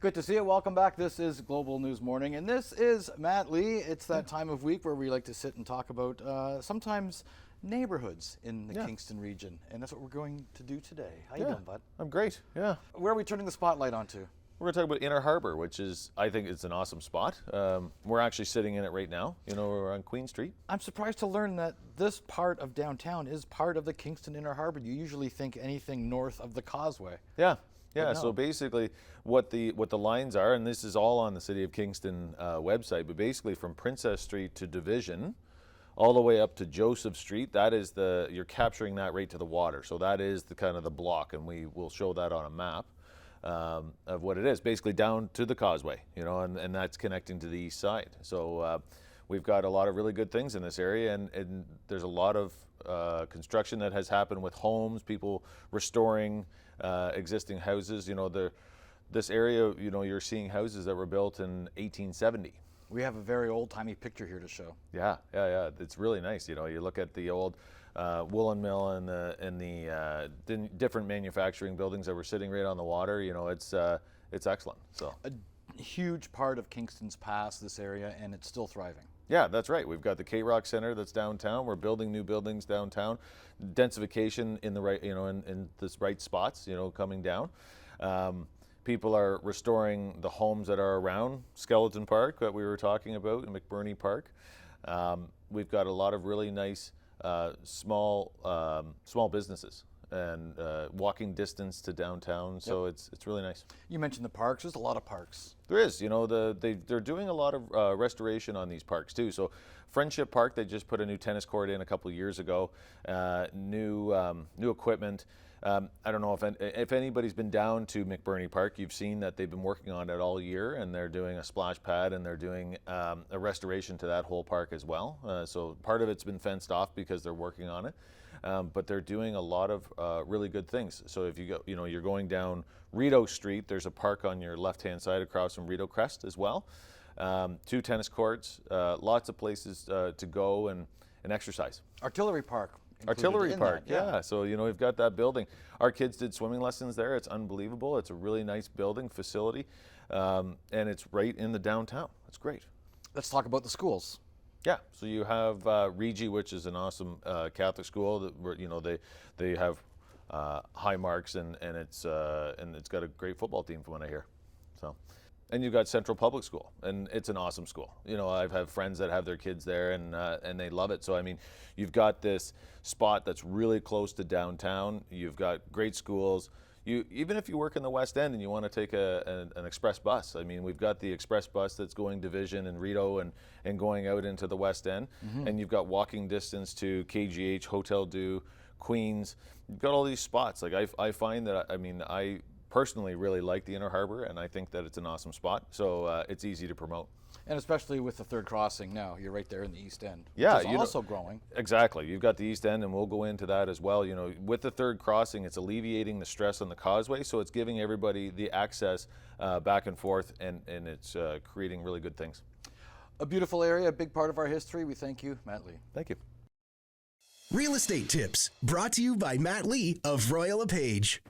Good to see you. Welcome back. This is Global News Morning, and this is Matt Lee. It's that time of week where we like to sit and talk about sometimes neighborhoods in the Kingston region, and that's what we're going to do today. How you doing, bud? I'm great, yeah. Where are we turning the spotlight onto? We're going to talk about Inner Harbour, which is, I think it's an awesome spot. We're actually sitting in it right now. You know, we're on Queen Street. I'm surprised to learn that this part of downtown is part of the Kingston Inner Harbour. You usually think anything north of the causeway. Yeah. Yeah, no. so basically what the lines are, and this is all on the City of Kingston website, but basically from Princess Street to Division, all the way up to Joseph Street, that is you're capturing that right to the water. So that is the kind of the block, and we will show that on a map of what it is, basically down to the causeway, you know, and that's connecting to the east side. So we've got a lot of really good things in this area, and there's a lot of construction that has happened with homes, people restoring existing houses. You know, this area, you know, you're seeing houses that were built in 1870. We have a very old-timey picture here to show. Yeah. It's really nice. You know, you look at the old woolen mill and the different manufacturing buildings that were sitting right on the water. You know, it's excellent. So A huge part of Kingston's past, this area, and it's still thriving. Yeah, that's right. We've got the K-Rock Center that's downtown. We're building new buildings downtown. Densification in the right, you know, in this right spots, you know, coming down. People are restoring the homes that are around Skeleton Park that we were talking about in McBurney Park. We've got a lot of really nice small businesses and walking distance to downtown, so it's really nice. You mentioned the parks. There's a lot of parks. There is, you know, they're doing a lot of restoration on these parks too. So Friendship Park, they just put a new tennis court in a couple of years ago, new equipment. I don't know if anybody's been down to McBurney Park, you've seen that they've been working on it all year, and they're doing a splash pad, and they're doing a restoration to that whole park as well. So part of it's been fenced off because they're working on it. But they're doing a lot of really good things. So if you go, you know, you're going down Rideau Street, there's a park on your left-hand side across from Rideau Crest as well. 2 tennis courts, lots of places to go and exercise. Artillery Park. Artillery Park, that, yeah. So, you know, we've got that building. Our kids did swimming lessons there. It's unbelievable. It's a really nice building, facility, and it's right in the downtown. It's great. Let's talk about the schools. Yeah, so you have Regi, which is an awesome Catholic school that, you know, they have high marks, and it's got a great football team from what I hear. So, and you've got Central Public School, and it's an awesome school. You know, I've had friends that have their kids there, and they love it. So I mean, you've got this spot that's really close to downtown. You've got great schools. Even if you work in the West End and you want to take an express bus, I mean, we've got the express bus that's going Division and Rideau and going out into the West End, and you've got walking distance to KGH, Hotel Dieu, Queens. You've got all these spots. Like I find that, I mean, I personally really like the Inner Harbour, and I think that it's an awesome spot, so it's easy to promote. And especially with the third crossing now, you're right there in the East End. Yeah, which is also growing. Exactly. You've got the East End, and we'll go into that as well. You know, with the third crossing, it's alleviating the stress on the causeway, so it's giving everybody the access back and forth, and it's creating really good things. A beautiful area, a big part of our history. We thank you, Matt Lee. Thank you. Real estate tips brought to you by Matt Lee of Royal LePage.